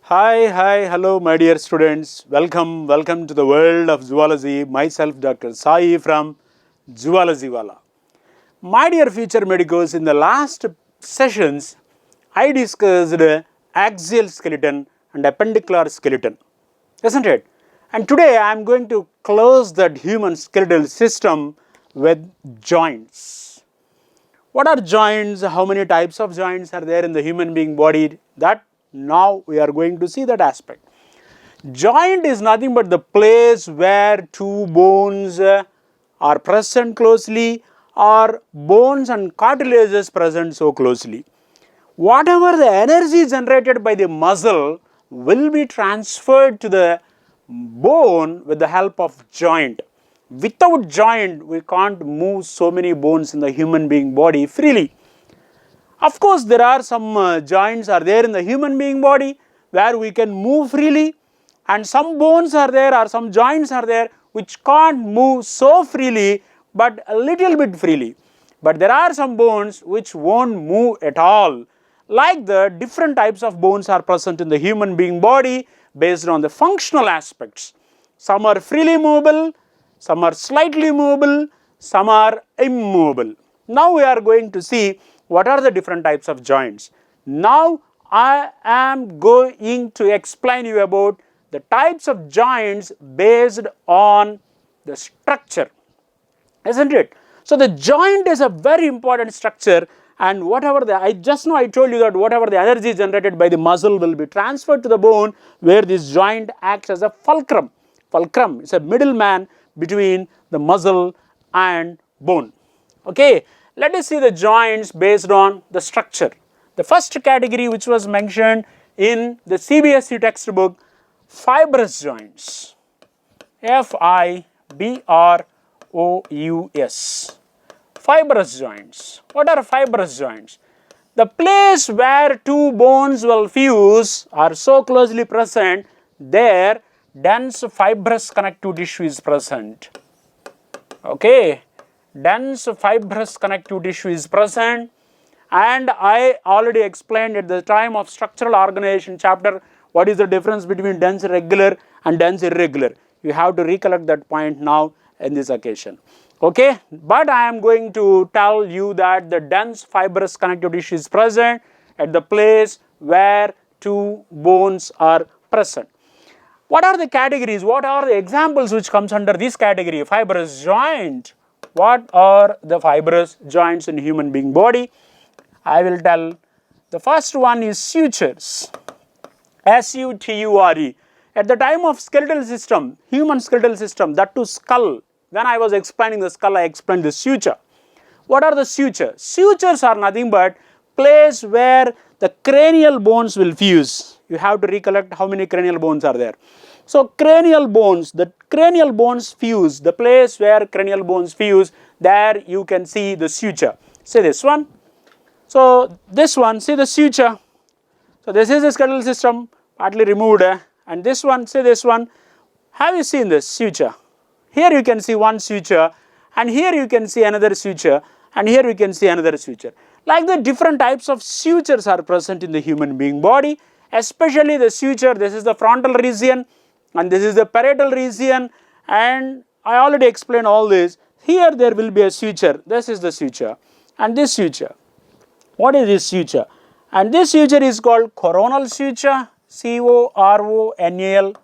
Hello my dear students. Welcome to the world of zoology. Myself Dr. Sai from Zoology Wala. My dear future medicos, in the last sessions, I discussed axial skeleton and appendicular skeleton, isn't it? And today I am going to close that human skeletal system with joints. What are joints? How many types of joints are there in the human being body? That now we are going to see that aspect. Joint is nothing but the place where two bones are present closely, or bones and cartilages present so closely. Whatever the energy generated by the muscle will be transferred to the bone with the help of joint. Without joint, we can't move so many bones in the human being body freely. Of course, there are some joints are there in the human being body where we can move freely, and some bones are there or some joints are there which can't move so freely but a little bit freely. But there are some bones which won't move at all. Like the different types of bones are present in the human being body based on the functional aspects. Some are freely movable, some are slightly movable, some are immovable. Now we are going to see what are the different types of joints. Now I am going to explain you about the types of joints based on the structure, isn't it? So the joint is a very important structure, and whatever I told you that whatever the energy generated by the muscle will be transferred to the bone, where this joint acts as a fulcrum. Fulcrum is a middleman between the muscle and bone. Okay, let us see the joints based on the structure. The first category which was mentioned in the CBSE textbook, fibrous joints. F-I-B-R-O-U-S. Fibrous joints. What are fibrous joints? The place where two bones will fuse are so closely present, there dense fibrous connective tissue is present. Okay, dense fibrous connective tissue is present, and I already explained at the time of structural organization chapter what is the difference between dense regular and dense irregular. You have to recollect that point now in this occasion. Okay, but I am going to tell you that the dense fibrous connective tissue is present at the place where two bones are present. What are the categories? What are the examples which comes under this category? Fibrous joint. What are the fibrous joints in human being body? I will tell. The first one is sutures. S-U-T-U-R-E. At the time of skeletal system, human skeletal system, that too skull, when I was explaining the skull, I explained the suture. What are the sutures? Sutures are nothing but place where the cranial bones will fuse. You have to recollect how many cranial bones are there. So cranial bones, the cranial bones fuse, the place where cranial bones fuse, there you can see the suture. See this one. So this one, see the suture. So this is the skeletal system, partly removed, and this one, see this one. Have you seen this suture? Here you can see one suture, and here you can see another suture, and here you can see another suture. Like the different types of sutures are present in the human being body, especially the suture. This is the frontal region, and this is the parietal region, and I already explained all this. Here there will be a suture. This is the suture, and this suture. What is this suture? And this suture is called coronal suture, C-O-R-O-N-A-L.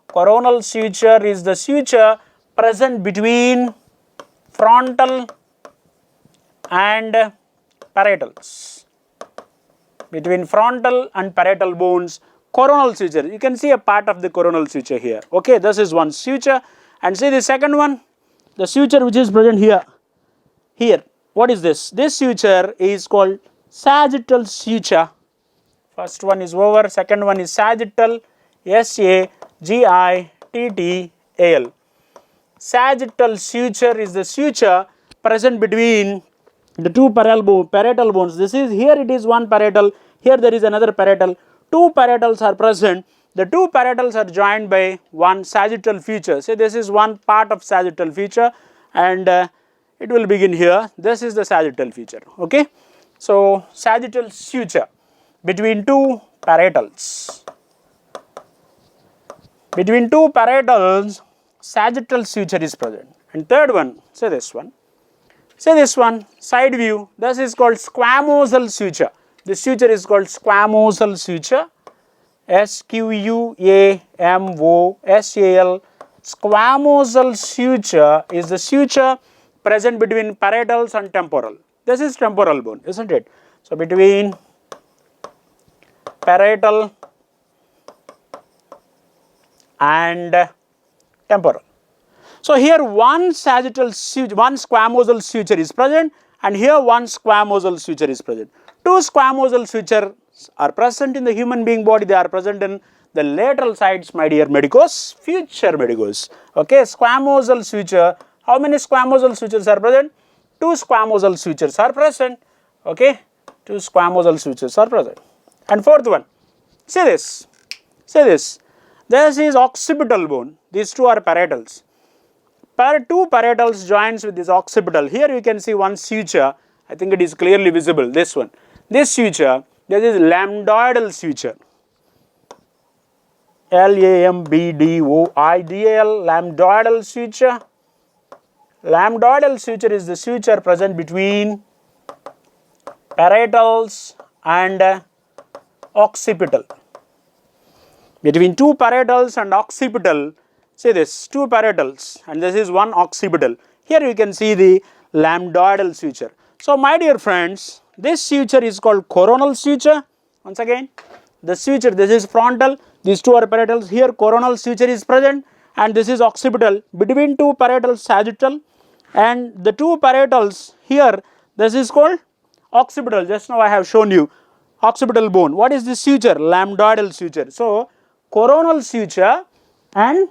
Coronal suture is the suture present between frontal and parietals. Between frontal and parietal bones, coronal suture. You can see a part of the coronal suture here. Okay, this is one suture. And see the second one, the suture which is present here. Here, what is this? This suture is called sagittal suture. First one is over, second one is sagittal, S-A-G-I-T-T-A-L. Sagittal suture is the suture present between the two parietal bones. This is, here it is one parietal, here there is another parietal. Two parietals are present. The two parietals are joined by one sagittal feature. See, this is one part of sagittal feature, and it will begin here. This is the sagittal feature. Okay, so sagittal suture between two parietals. Between two parietals, sagittal suture is present. And third one, say this one. Say this one, side view, this is called squamosal suture. This suture is called squamosal suture. S-Q-U-A-M-O-S-A-L. Squamosal suture is the suture present between parietals and temporal. This is temporal bone, isn't it? So, between parietal and temporal. So, here one sagittal suture, one squamosal suture is present, and here one squamosal suture is present. Two squamosal sutures are present in the human being body. They are present in the lateral sides, my dear medicos, future medicos. Okay, squamosal suture. How many squamosal sutures are present? Two squamosal sutures are present. Okay, two squamosal sutures are present. And fourth one, say this. Say this. This is occipital bone. These two are parietals. Two parietals joins with this occipital. Here you can see one suture. I think it is clearly visible. This one. This suture. This is lambdoidal suture. L-A-M-B-D-O-I-D-A-L. Lambdoidal suture. Lambdoidal suture is the suture present between parietals and occipital. Between two parietals and occipital, say this, two parietals, and this is one occipital. Here you can see the lambdoidal suture. So, my dear friends, this suture is called coronal suture. Once again, the suture, this is frontal, these two are parietals. Here coronal suture is present, and this is occipital. Between two parietals, sagittal, and the two parietals here, this is called occipital. Just now I have shown you occipital bone. What is this suture? Lambdoidal suture. So, coronal suture and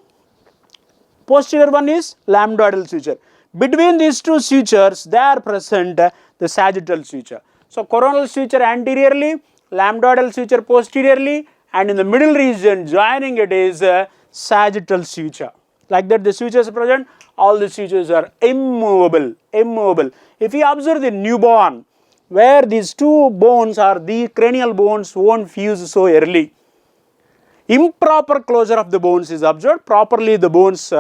posterior one is lambdoidal suture. Between these two sutures, they are present the sagittal suture. So, coronal suture anteriorly, lambdoidal suture posteriorly, and in the middle region joining it is sagittal suture. Like that, the sutures are present, all the sutures are immovable, immovable. If you observe the newborn, where these two bones are, the cranial bones won't fuse so early. Improper closure of the bones is observed, properly the bones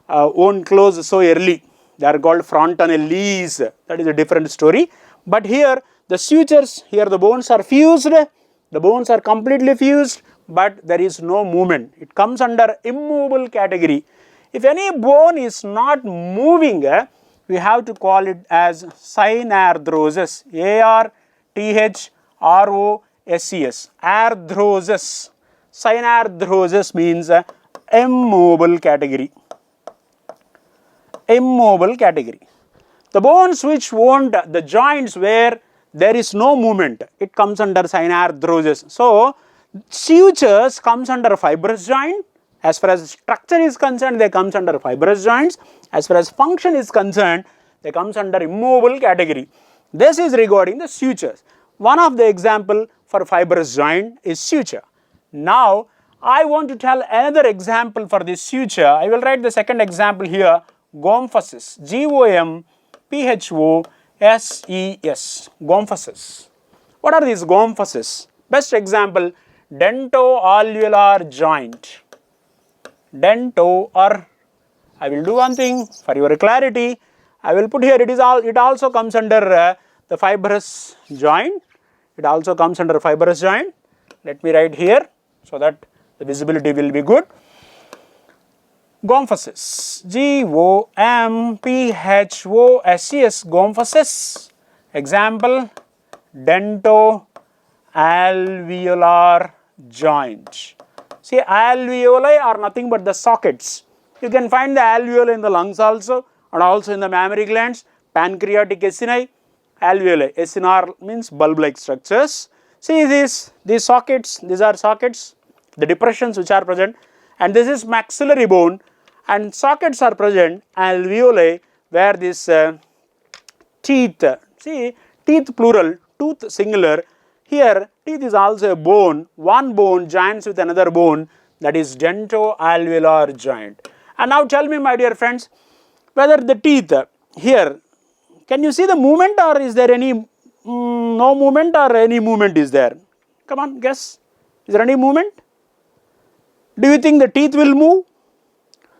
won't close so early. They are called frontanelles, that is a different story. But here the sutures, here the bones are fused, the bones are completely fused, but there is no movement. It comes under immovable category. If any bone is not moving, we have to call it as synarthrosis, A-R-T-H-R-O-S-E-S, arthrosis. Synarthrosis means immovable category. Immovable category. The bones which won't, the joints where there is no movement, it comes under synarthrosis. So, sutures comes under fibrous joint. As far as structure is concerned, they comes under fibrous joints. As far as function is concerned, they comes under immovable category. This is regarding the sutures. One of the example for fibrous joint is suture. Now, I want to tell another example for this suture. I will write the second example here, gomphasis, G-O-M-P-H-O-S-E-S, gomphasis. What are these gomphasis? Best example, dento-alveolar joint. Dento, or I will do one thing for your clarity, I will put here, it also comes under the fibrous joint. It also comes under fibrous joint. Let me write here so that the visibility will be good. Gomphasis, G-O-M-P-H-O-S-E-S, gomphasis. Example, dento-alveolar joint. See, alveoli are nothing but the sockets. You can find the alveoli in the lungs also, and also in the mammary glands, pancreatic acini, alveoli. Acinar means bulb-like structures. See these sockets, these are sockets, the depressions which are present, and this is maxillary bone, and sockets are present, alveoli, where this teeth, see teeth plural, tooth singular. Here teeth is also a bone, one bone joins with another bone, that is dento-alveolar joint. And now tell me, my dear friends, whether the teeth here, can you see the movement, or is there any no movement, or any movement is there? Come on, guess. Is there any movement? Do you think the teeth will move?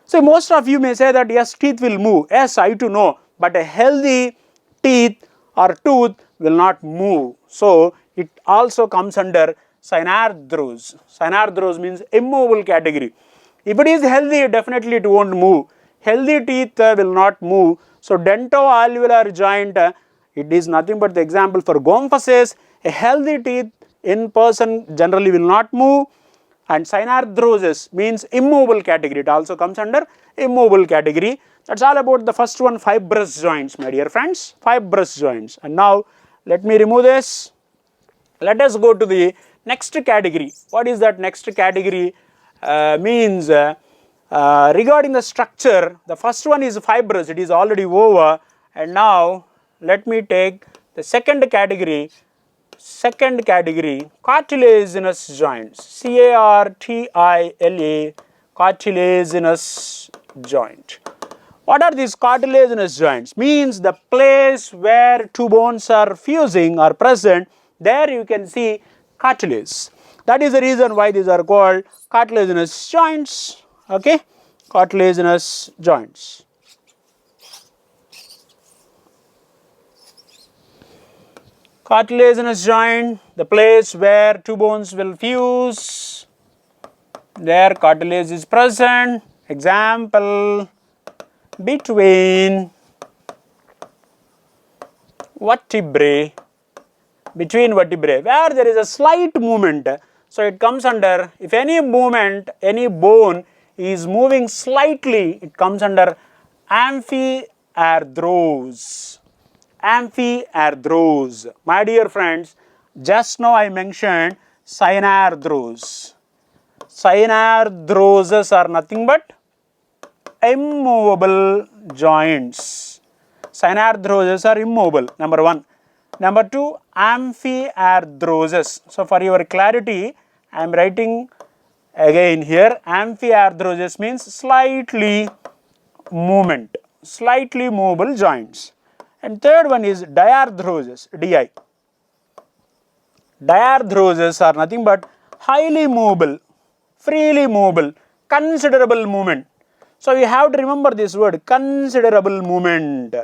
So most of you may say that yes, teeth will move. Yes, I too know, but a healthy teeth or tooth will not move. So it also comes under synarthros. Synarthros means immovable category. If it is healthy, definitely it won't move. Healthy teeth will not move. So dento-alveolar joint, it is nothing but the example for gomphases. A healthy teeth in person generally will not move. And synarthrosis means immovable category. It also comes under immovable category. That's all about the first one, fibrous joints, my dear friends. Fibrous joints. And now let me remove this. Let us go to the next category. What is that next category? Means regarding the structure, the first one is fibrous. It is already over. And now let me take the second category. Second category, cartilaginous joints, C-A-R-T-I-L-A, cartilaginous joint. What are these cartilaginous joints? Means the place where two bones are fusing or present, there you can see cartilage. That is the reason why these are called cartilaginous joints, okay, cartilaginous joints. Cartilaginous joint, the place where two bones will fuse, there cartilage is present. Example, between vertebrae, where there is a slight movement. So it comes under, if any movement, any bone is moving slightly, it comes under amphiarthros. Amphiarthros. My dear friends, just now I mentioned synarthros. Synarthroses are nothing but immovable joints. Synarthroses are immobile, number one. Number two, amphiarthrosis. So for your clarity, I am writing again here, amphiarthrosis means slightly movement, slightly movable joints. And third one is diarthrosis, DI. Diarthroses are nothing but highly movable, freely movable, considerable movement. So you have to remember this word, considerable movement.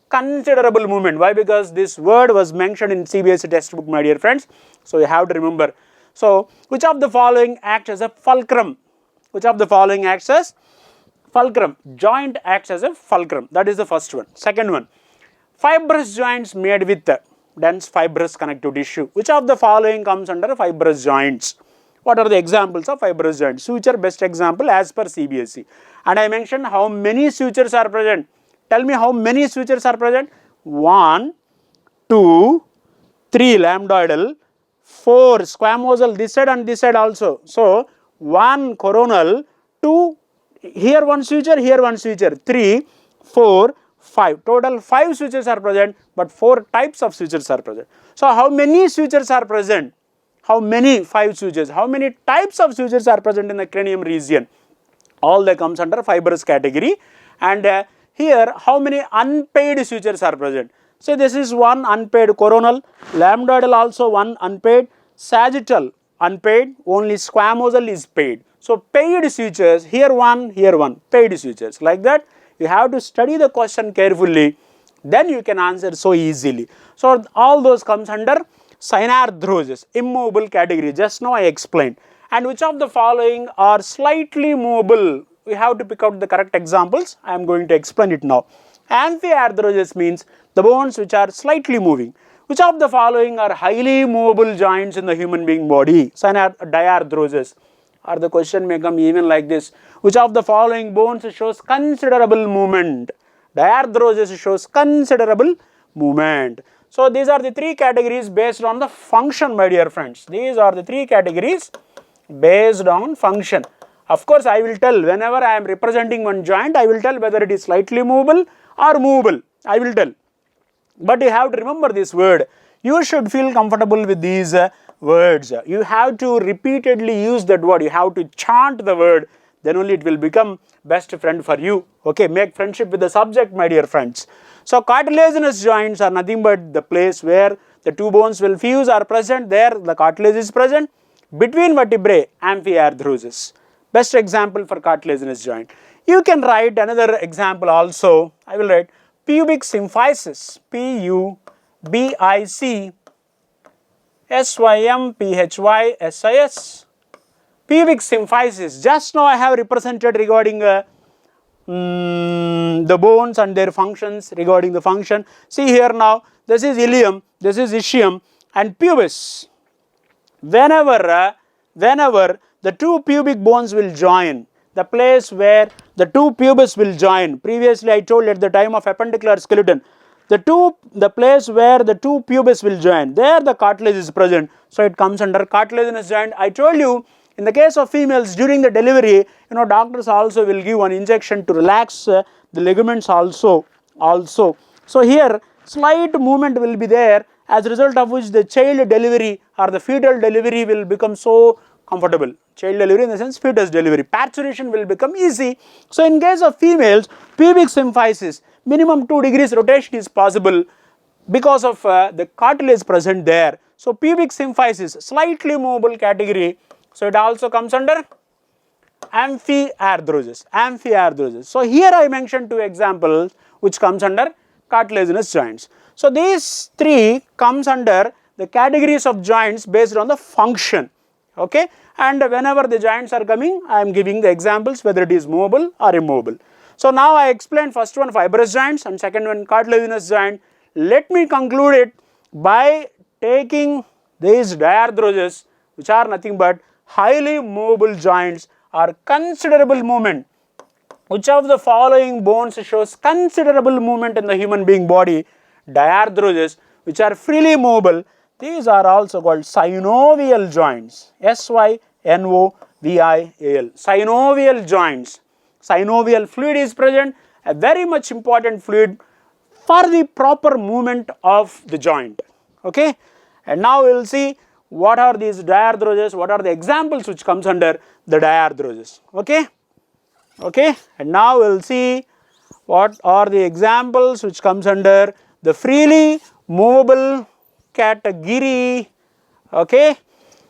Considerable movement. Why? Because this word was mentioned in CBSE textbook, my dear friends. So you have to remember. So which of the following acts as a fulcrum? Which of the following acts as fulcrum? Joint acts as a fulcrum. That is the first one. Second one, fibrous joints made with dense fibrous connective tissue. Which of the following comes under fibrous joints? What are the examples of fibrous joints? Suture, best example as per CBSE. And I mentioned how many sutures are present. Tell me how many sutures are present. 1, 2, 3 lambdoidal, 4 squamosal this side and this side also. So 1 coronal, 2 here one suture, here one suture, 3, 4, 5. Total 5 sutures are present, but 4 types of sutures are present. So how many sutures are present? How many? 5 sutures. How many types of sutures are present in the cranium region? All that comes under fibrous category. And here how many unpaid sutures are present? So this is one unpaid coronal, lambdoidal also one unpaid, sagittal unpaid, only squamosal is paid. So paid sutures, here one, paid sutures. Like that, you have to study the question carefully, then you can answer so easily. So all those comes under synarthrosis, immovable category. Just now I explained. And which of the following are slightly movable? We have to pick out the correct examples. I am going to explain it now. Amphiarthrosis means the bones which are slightly moving. Which of the following are highly movable joints in the human being body? Diarthrosis. Or the question may come even like this. Which of the following bones shows considerable movement? Diarthrosis shows considerable movement. So these are the 3 categories based on the function, my dear friends. These are the 3 categories based on function. Of course, I will tell whenever I am representing one joint, I will tell whether it is slightly movable or movable. I will tell. But you have to remember this word. You should feel comfortable with these words. You have to repeatedly use that word. You have to chant the word. Then only it will become best friend for you. Okay, make friendship with the subject, my dear friends. So cartilaginous joints are nothing but the place where the 2 bones will fuse are present. There the cartilage is present. Between vertebrae, amphiarthrosis. Best example for cartilaginous joint. You can write another example also. I will write pubic symphysis, PUBIC pubic symphysis. Just now I have represented regarding the bones and their functions, regarding the function. See here now, this is ilium, this is ischium and pubis. Whenever the two pubic bones will join, the place where the two pubis will join, previously I told at the time of appendicular skeleton, the place where the two pubis will join, there the cartilage is present, so it comes under cartilaginous joint. I told you, in the case of females during the delivery, doctors also will give one injection to relax the ligaments also. So here slight movement will be there, as a result of which the child delivery or the fetal delivery will become so comfortable. Child delivery in the sense fetus delivery. Parturition will become easy. So in case of females, pubic symphysis, minimum 2 degrees rotation is possible because of the cartilage present there. So pubic symphysis, slightly movable category. So it also comes under amphiarthrosis. So here I mentioned 2 examples which comes under cartilaginous joints. So these 3 comes under the categories of joints based on the function. Okay, and whenever the joints are coming, I am giving the examples whether it is movable or immovable. So now I explained first one fibrous joints and second one cartilaginous joint. Let me conclude it by taking these diarthroses, which are nothing but highly movable joints or considerable movement. Which of the following bones shows considerable movement in the human being body? Diarthroses, which are freely movable. These are also called synovial joints. Synovial. Synovial joints. Synovial fluid is present, a very much important fluid for the proper movement of the joint. Okay, and now we will see what are these diarthroses, what are the examples which comes under the diarthroses. Okay, and now we will see what are the examples which comes under the freely movable category. Okay,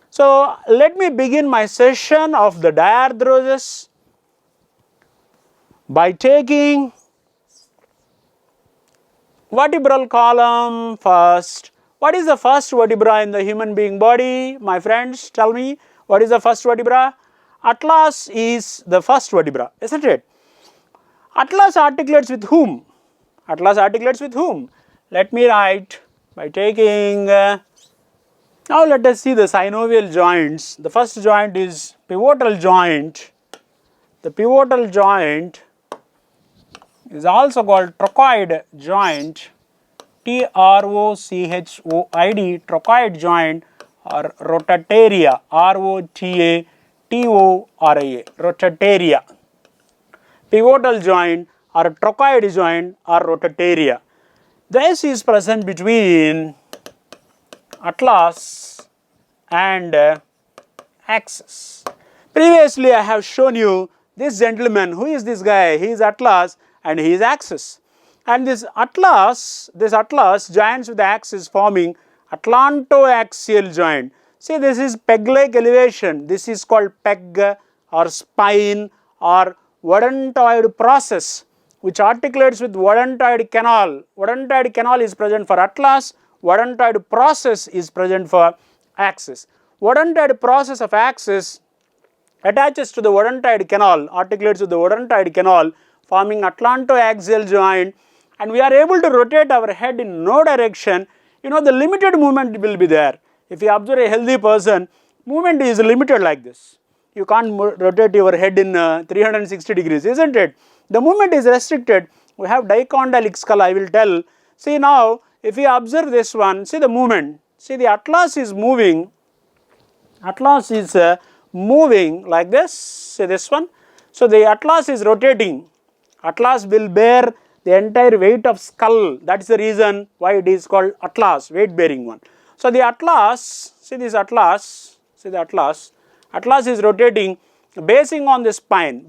so let me begin my session of the diarthroses by taking vertebral column first. What is the first vertebra in the human being body? My friends, tell me, what is the first vertebra? Atlas is the first vertebra, isn't it? Atlas articulates with whom? Atlas articulates with whom? Let me write by taking, now let us see the synovial joints. The first joint is pivotal joint. The pivotal joint is also called trochoid joint, Trochoid, trochoid joint, or rotatoria, Rotatora, rotatoria. Pivotal joint or trochoid joint or rotatoria. This is present between atlas and axis. Previously I have shown you this gentleman. Who is this guy? He is atlas and he is axis. And this atlas joins with the axis forming atlantoaxial joint. See, this is peg-like elevation. This is called peg or spine or odontoid process, which articulates with odontoid canal. Odontoid canal is present for atlas. Odontoid process is present for axis. Odontoid process of axis attaches to the odontoid canal, articulates with the odontoid canal, forming atlantoaxial joint, and we are able to rotate our head in no direction. The limited movement will be there. If you observe a healthy person, movement is limited like this. You can't rotate your head in 360 degrees, isn't it? The movement is restricted. We have dicondylic skull, I will tell. See now, if you observe this one, see the movement. See, the atlas is moving. Atlas is moving like this. See this one. So the atlas is rotating. Atlas will bear the entire weight of skull. That is the reason why it is called atlas, weight bearing one. So the atlas, see this atlas, see the atlas. Atlas is rotating, basing on the spine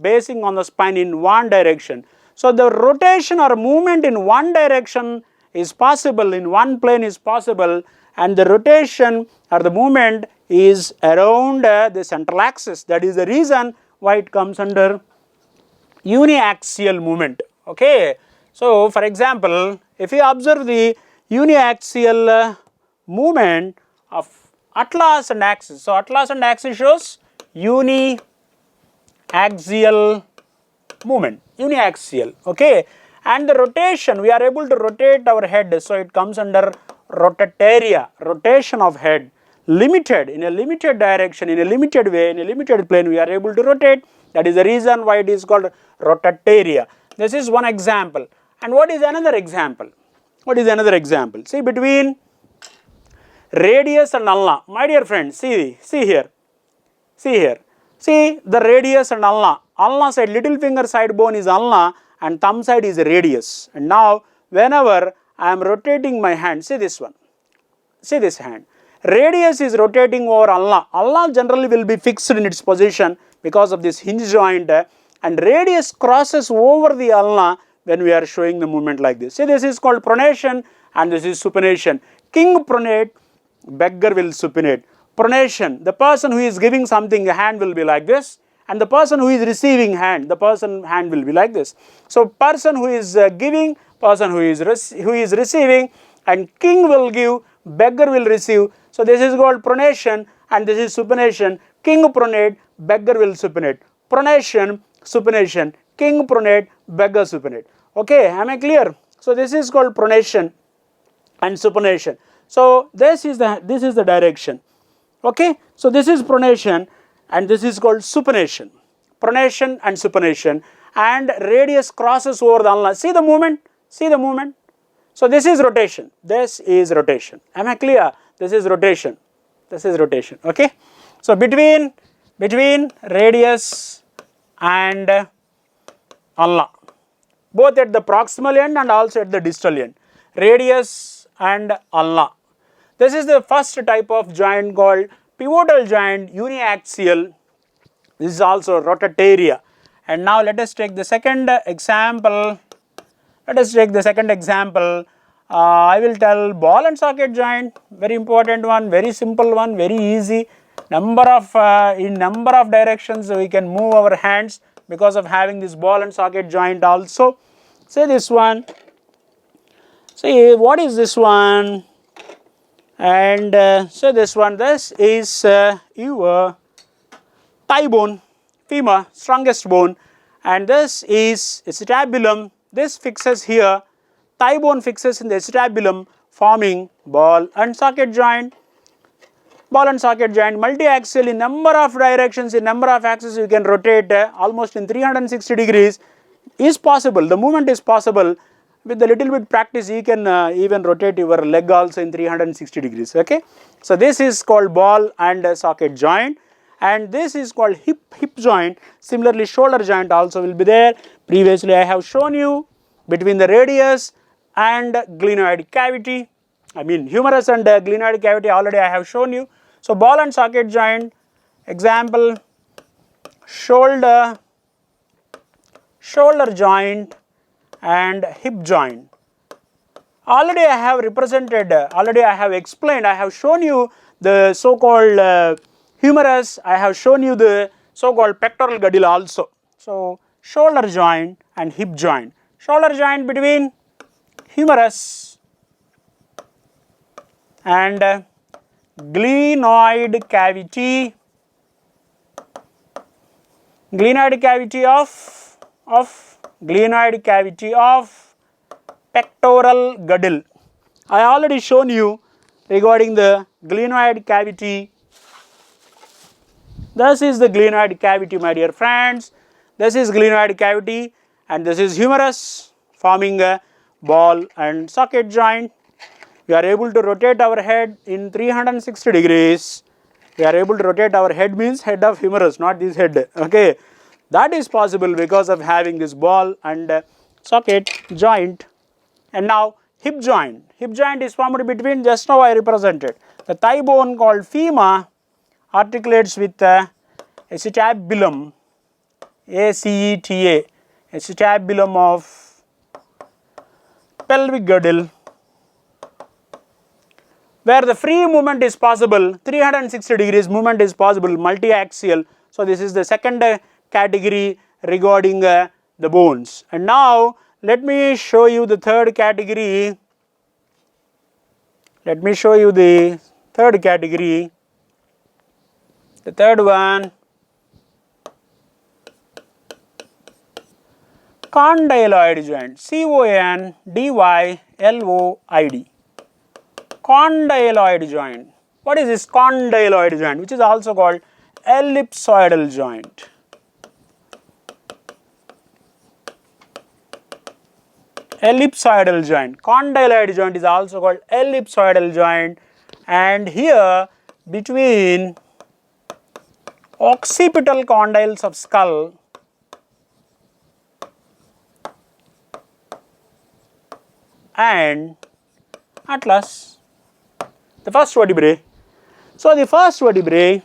in one direction. So the rotation or movement in one direction is possible, in one plane is possible, and the rotation or the movement is around the central axis. That is the reason why it comes under uniaxial movement. Okay. So, for example, if you observe the uniaxial movement of atlas and axis. So, atlas and axis shows uniaxial movement, uniaxial, okay. And the rotation, we are able to rotate our head, so it comes under rotatoria, rotation of head, limited, in a limited direction, in a limited way, in a limited plane, we are able to rotate. That is the reason why it is called rotatoria. This is one example. And what is another example? What is another example? See, between radius and ulna, my dear friends, see here, see the radius and ulna. Ulna side, little finger side bone is ulna and thumb side is radius. And now, whenever I am rotating my hand, see this one, see this hand, radius is rotating over ulna. Ulna generally will be fixed in its position because of this hinge joint, and radius crosses over the ulna when we are showing the movement like this. See, this is called pronation and this is supination. King pronate, beggar will supinate. Pronation, the person who is giving something, the hand will be like this, and the person who is receiving hand, the person hand will be like this. So, person who is giving, person who is receiving, and king will give, beggar will receive. So, this is called pronation and this is supination. King pronate, beggar will supinate. Pronation, supination, king pronate, beggar supinate. Okay, am I clear? So, this is called pronation and supination. So, this is the direction. Okay, so this is pronation and this is called supination. Pronation and supination, and radius crosses over the ulna. See the movement? See the movement? So, this is rotation. This is rotation. Am I clear? This is rotation. This is rotation. Okay. So, between radius and ulna, both at the proximal end and also at the distal end, radius and ulna. This is the first type of joint called pivotal joint, uniaxial. This is also rotatoria. And now let us take the second example. Let us take the second example. I will tell ball and socket joint, very important one, very simple one, very easy. In number of directions we can move our hands because of having this ball and socket joint also. Say this one. See, what is this one? And so this one, this is your thigh bone, femur, strongest bone, and this is acetabulum. This fixes here, thigh bone fixes in the acetabulum, forming ball and socket joint. Ball and socket joint, multi-axial, in number of directions, in number of axes you can rotate almost in 360 degrees is possible. The movement is possible. With a little bit practice, you can even rotate your leg also in 360 degrees. Okay. So, this is called ball and socket joint, and this is called hip joint. Similarly, shoulder joint also will be there. Previously, I have shown you between the radius and glenoid cavity. I mean humerus and glenoid cavity already I have shown you. So, ball and socket joint, example, shoulder joint and hip joint. Already I have represented, already I have explained, I have shown you the so called humerus, I have shown you the so called pectoral girdle also. So, shoulder joint and hip joint. Shoulder joint between humerus and glenoid cavity, glenoid cavity of pectoral girdle. I already shown you regarding the glenoid cavity. This is the glenoid cavity, my dear friends. This is glenoid cavity and this is humerus forming a ball and socket joint. We are able to rotate our head in 360 degrees. We are able to rotate our head means head of humerus, not this head. Okay. That is possible because of having this ball and socket joint. And now hip joint. Hip joint is formed between, just now I represented, the thigh bone called femur articulates with acetabulum, ACETA, acetabulum of pelvic girdle, where the free movement is possible, 360 degrees movement is possible, multi-axial. So, this is the second category regarding the bones. And now let me show you the third category. Let me show you the third category. The third one, condyloid joint, C-O-N-D-Y-L-O-I-D, condyloid joint. What is this condyloid joint, which is also called ellipsoidal joint? Ellipsoidal joint, condyloid joint is also called ellipsoidal joint, and here between occipital condyles of skull and atlas, the first vertebrae. So the first vertebrae,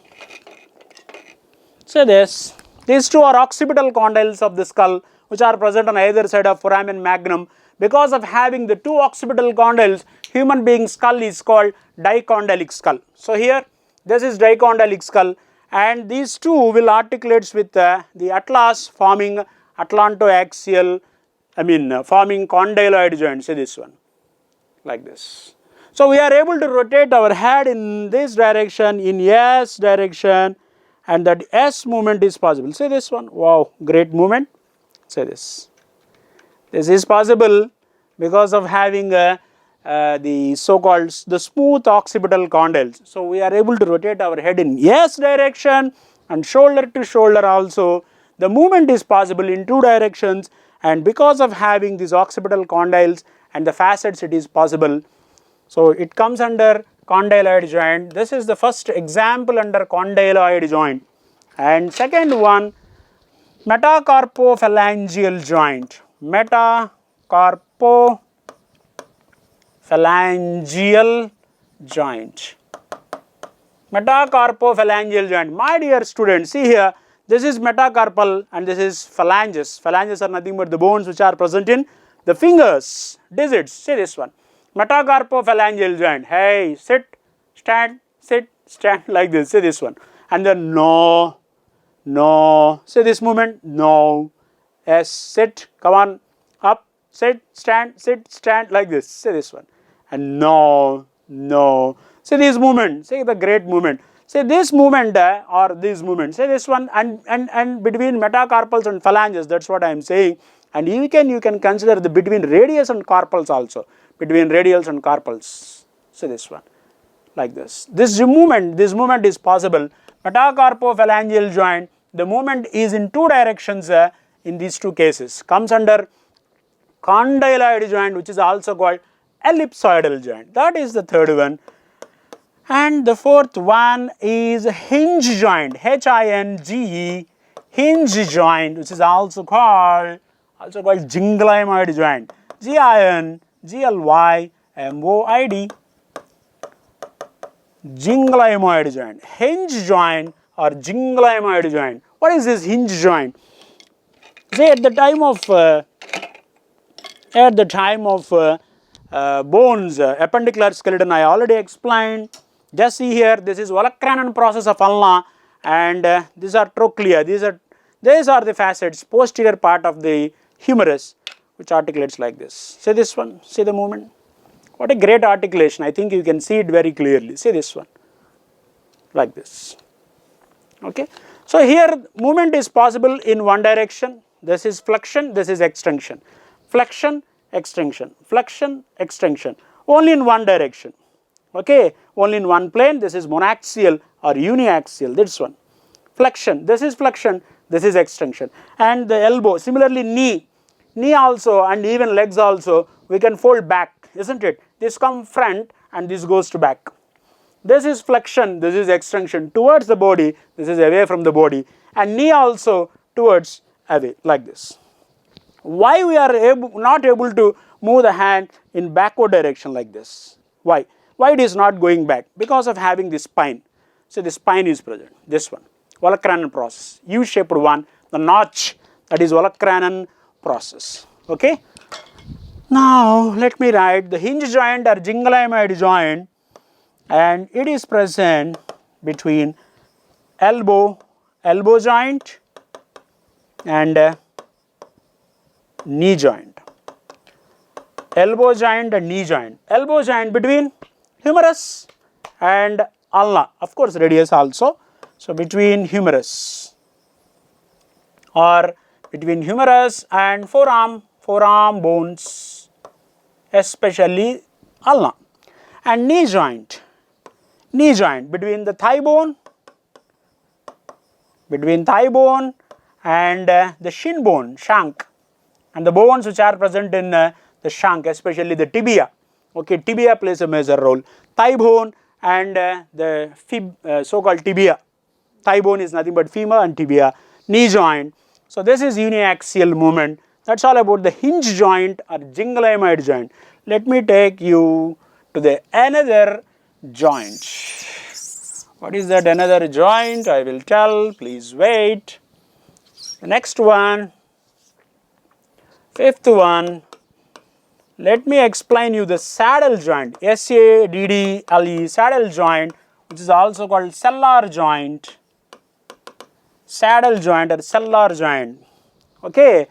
say this, these two are occipital condyles of the skull which are present on either side of foramen magnum. Because of having the two occipital condyles, human being skull is called dicondylic skull. So here this is dicondylic skull, and these two will articulate with the atlas forming atlantoaxial, forming condyloid joint. Say this one, like this. So we are able to rotate our head in this direction, in S direction, and that S movement is possible. Say this one, wow, great movement. Say this. This is possible because of having the so-called the smooth occipital condyles. So we are able to rotate our head in S direction and shoulder to shoulder also. The movement is possible in two directions, and because of having these occipital condyles and the facets, it is possible. So it comes under condyloid joint. This is the first example under condyloid joint. And second one, metacarpophalangeal joint. Metacarpophalangeal joint. Metacarpophalangeal joint. My dear students, see here, this is metacarpal and this is phalanges. Phalanges are nothing but the bones which are present in the fingers, digits. Say this one, metacarpophalangeal joint. Hey, sit, stand, like this. Say this one. And then no. Say this movement, no. Yes, sit, come on, up, sit, stand, like this. Say this one. And no. Say this movement, say the great movement. Say this movement or this movement. Say this one, and between metacarpals and phalanges, that's what I am saying. And you can consider the between radius and carpals also. Between radials and carpals. Say this one, like this. This movement is possible. Metacarpophalangeal joint, the movement is in two directions in these two cases. Comes under condyloid joint, which is also called ellipsoidal joint. That is the third one. And the fourth one is hinge joint, H-I-N-G-E, hinge joint, which is also called ginglymoid joint, G-I-N-G-L-Y-M-O-I-D, ginglymoid joint, hinge joint or ginglymoid joint. What is this hinge joint? Say at the time of bones, appendicular skeleton, I already explained. Just see here, this is olecranon process of ulna, and these are trochlea. These are the facets, posterior part of the humerus, which articulates like this. Say this one, see the movement. What a great articulation. I think you can see it very clearly. See this one, like this. Okay. So here movement is possible in one direction. This is flexion, this is extension. Flexion, extension, flexion, extension. Only in one direction. Okay. Only in one plane. This is monaxial or uniaxial. This one. Flexion. This is flexion. This is extension. And the elbow. Similarly, knee also, and even legs also, we can fold back, isn't it? This comes front and this goes to back. This is flexion, this is extension towards the body, this is away from the body, and knee also towards away, like this. Why we are not able to move the hand in backward direction like this? Why? Why it is not going back? Because of having this spine. So the spine is present, this one, olecranon process, U-shaped one, the notch, that is olecranon process. Okay. Now let me write the hinge joint or ginglymoid joint, and it is present between elbow joint and knee joint. Elbow joint and knee joint. Elbow joint between humerus and ulna, of course radius also. So between humerus or between humerus and forearm bones, especially ulna. And knee joint between the thigh bone, and the shin bone, shank, and the bones which are present in the shank, especially the tibia. Okay, tibia plays a major role. Thigh bone and the so-called tibia. Thigh bone is nothing but femur and tibia. Knee joint. So this is uniaxial movement. That's all about the hinge joint or gingiloid joint. Let me take you to the another joint. What is that another joint? I will tell. Please wait. The next one, fifth one. Let me explain you the saddle joint. SADDLE, saddle joint, which is also called cellar joint. Saddle joint or cellar joint. Okay.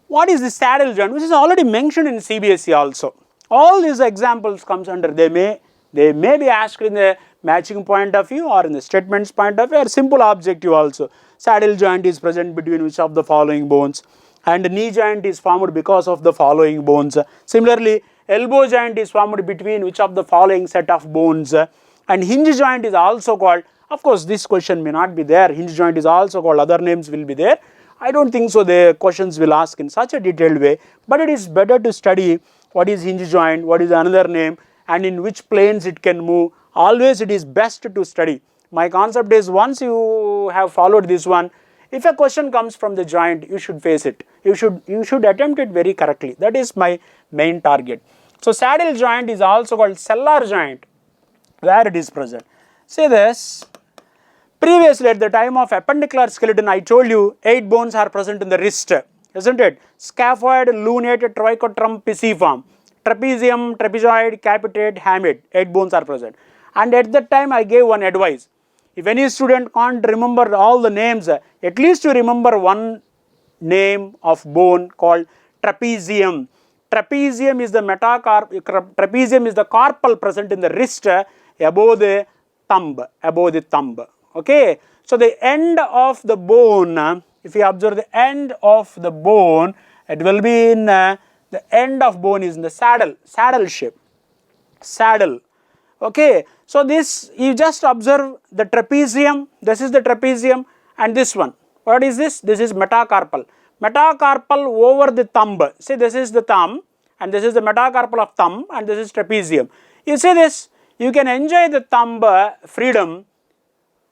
What is the saddle joint? Which is already mentioned in CBSE also. All these examples comes under, they may be asked in the matching point of view or in the statements point of view or simple objective also. Saddle joint is present between which of the following bones, and knee joint is formed because of the following bones. Similarly, elbow joint is formed between which of the following set of bones, and hinge joint is also called, of course this question may not be there, hinge joint is also called, other names will be there. I don't think so the questions will ask in such a detailed way, but it is better to study what is hinge joint, what is another name, and in which planes it can move. Always it is best to study. My concept is, once you have followed this one, if a question comes from the joint, you should face it. You should attempt it very correctly. That is my main target. So saddle joint is also called cellar joint, where it is present. Say this. Previously, at the time of appendicular skeleton, I told you 8 bones are present in the wrist, isn't it? Scaphoid, lunate, trichotrum, pisiform, trapezium, trapezoid, capitate, hamate. 8 bones are present. And at that time, I gave one advice. If any student can't remember all the names, at least you remember one name of bone called trapezium. Trapezium is the trapezium is the carpal present in the wrist above the thumb. Okay, so the end of the bone, if you observe the end of the bone, it will be in the end of bone is in the saddle shape. Saddle. Okay, so this, you just observe the trapezium, this is the trapezium, and this one. What is this? This is metacarpal. Metacarpal over the thumb. See, this is the thumb, and this is the metacarpal of thumb, and this is trapezium. You see this, you can enjoy the thumb freedom,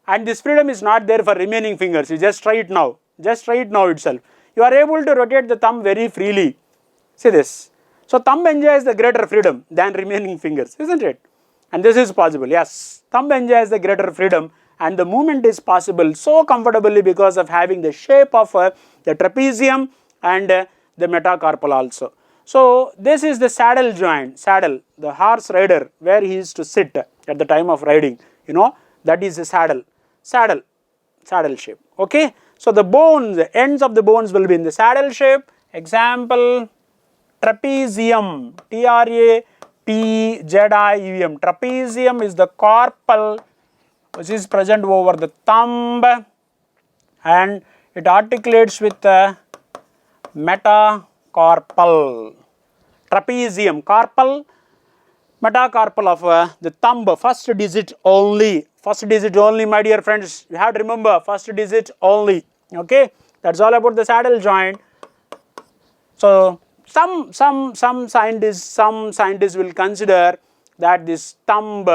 and this freedom is not there for remaining fingers. You just try it now. Just try it now itself. You are able to rotate the thumb very freely. See this. So thumb enjoys the greater freedom than remaining fingers, isn't it? And this is possible. Yes, thumb enjoys the greater freedom, and the movement is possible so comfortably because of having the shape of the trapezium and the metacarpal also. So this is the saddle joint, saddle, the horse rider, where he is to sit at the time of riding, you know, that is the saddle shape. Okay, so the bones, the ends of the bones will be in the saddle shape. Example, trapezium, Trapezium. Trapezium is the carpal which is present over the thumb, and it articulates with the metacarpal. Trapezium, carpal, metacarpal of the thumb, first digit only, my dear friends. You have to remember, first digit only. Okay, that's all about the saddle joint. So some scientists will consider that this thumb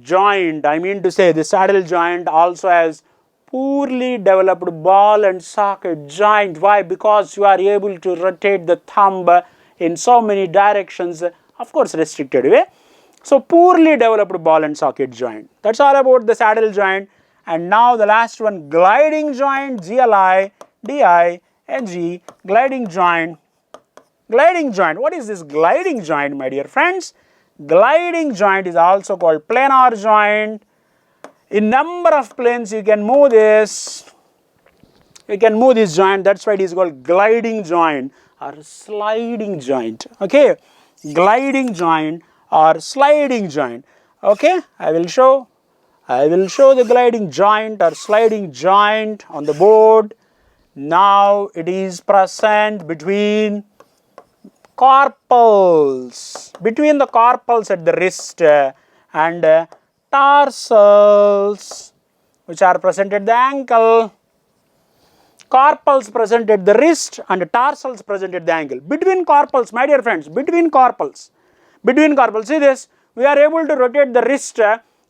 joint, I mean to say the saddle joint, also has poorly developed ball and socket joint. Why? Because you are able to rotate the thumb in so many directions, of course restricted way. So poorly developed ball and socket joint. That's all about the saddle joint. And now the last one, gliding joint, GLIDING, gliding joint. Gliding joint. What is this gliding joint, my dear friends? Gliding joint is also called planar joint. In number of planes you can move this. you can move this joint. That's why it is called gliding joint or sliding joint. Okay, gliding joint or sliding joint. Okay, I will show the gliding joint or sliding joint on the board. Now it is present between carpals, between the carpals at the wrist and tarsals which are present at the ankle. Carpals present at the wrist and tarsals present at the ankle. Between carpals, my dear friends, between carpals, see this, we are able to rotate the wrist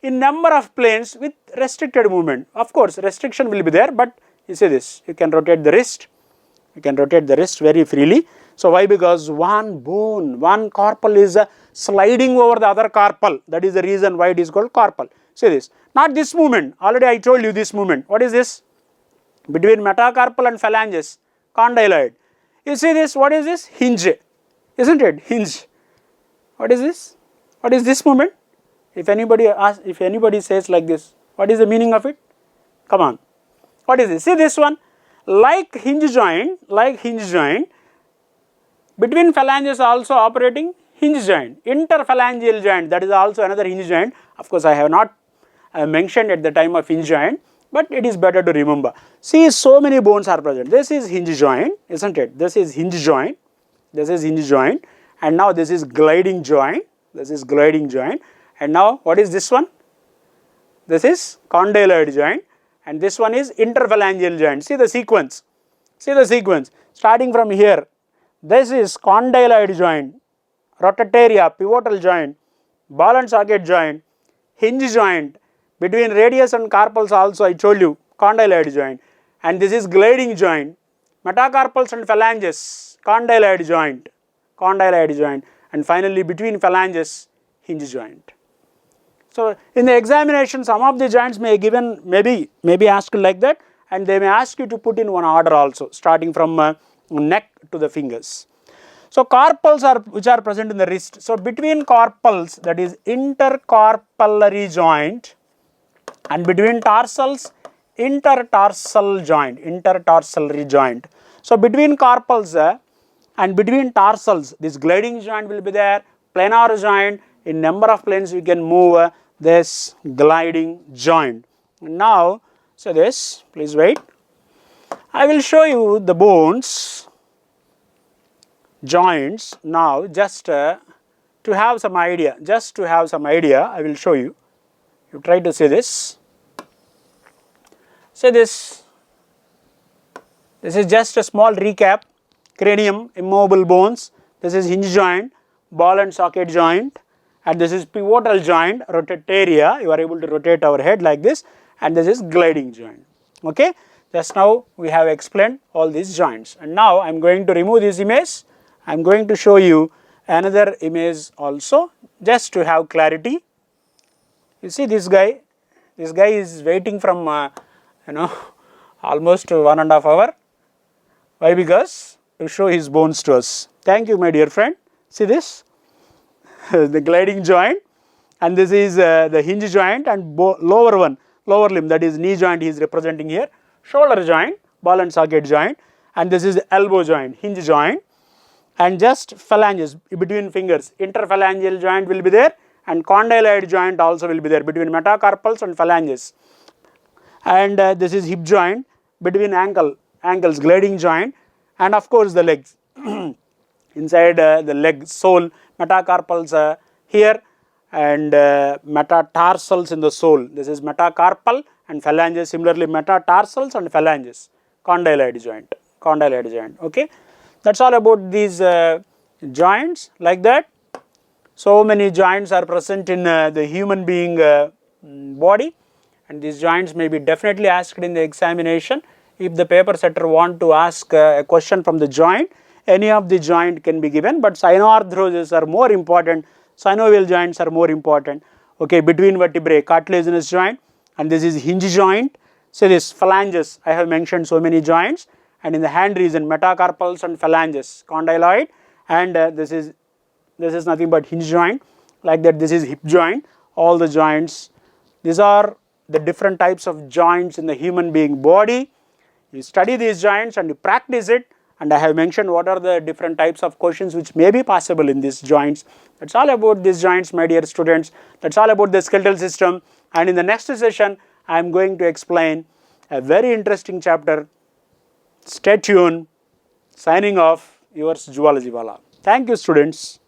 in number of planes with restricted movement. Of course, restriction will be there, but you see this, you can rotate the wrist, very freely. So why? Because one bone, one carpal is sliding over the other carpal. That is the reason why it is called carpal. See this, not this movement, already I told you this movement. What is this? Between metacarpal and phalanges, condyloid. You see this, what is this? Hinge, isn't it? Hinge. What is this? What is this movement? If anybody says like this, what is the meaning of it? Come on. What is this? See this one, like hinge joint, between phalanges also operating hinge joint, interphalangeal joint, that is also another hinge joint. Of course, I have not mentioned at the time of hinge joint, but it is better to remember. See, so many bones are present. This is hinge joint, isn't it? This is hinge joint, and now this is gliding joint, and now what is this one? This is condyloid joint, and this one is interphalangeal joint. See the sequence, starting from here. This is condyloid joint, rotatoria, pivotal joint, ball and socket joint, hinge joint. Between radius and carpals also I told you, condyloid joint. And this is gliding joint, metacarpals and phalanges, condyloid joint. And finally between phalanges, hinge joint. So in the examination, some of the joints may be asked like that, and they may ask you to put in one order also, starting from neck to the fingers. So carpals which are present in the wrist. So between carpals, that is intercarpallary joint, and between tarsals, intertarsal joint, So between carpals and between tarsals, this gliding joint will be there, planar joint. In number of planes you can move this gliding joint. Now, so this, please wait. I will show you the bones, joints. Now, just to have some idea, I will show you. You try to see this. See this. This is just a small recap. Cranium, immobile bones. This is hinge joint, ball and socket joint, and this is pivotal joint, rotatoria. You are able to rotate our head like this, and this is gliding joint. Okay. Just now we have explained all these joints, and now I am going to remove this image. I am going to show you another image also, just to have clarity. You see this guy is waiting from almost 1.5 hours. Why? Because to show his bones to us. Thank you, my dear friend. See this, the gliding joint, and this is the hinge joint, and lower limb, that is knee joint he is representing here, shoulder joint, ball and socket joint, and this is elbow joint, hinge joint, and just phalanges between fingers, interphalangeal joint will be there, and condyloid joint also will be there between metacarpals and phalanges. And this is hip joint, between ankles, gliding joint, and of course the legs. Inside the leg sole, metacarpals here, and metatarsals in the sole. This is metacarpal and phalanges. Similarly, metatarsals and phalanges, condyloid joint. Okay, that's all about these joints like that. So many joints are present in the human being body, and these joints may be definitely asked in the examination. If the paper setter want to ask a question from the joint, any of the joint can be given, but synoarthrosis are more important, synovial joints are more important. Okay, between vertebrae, cartilaginous joint, and this is hinge joint. So this phalanges, I have mentioned so many joints, and in the hand region, metacarpals and phalanges, condyloid, and this is nothing but hinge joint. Like that, this is hip joint. All the joints, these are the different types of joints in the human being body. You study these joints and you practice it, and I have mentioned what are the different types of questions which may be possible in these joints. That's all about these joints, my dear students. That's all about the skeletal system, and in the next session I am going to explain a very interesting chapter. Stay tuned. Signing off, yours Zoology Wala. Thank you, students.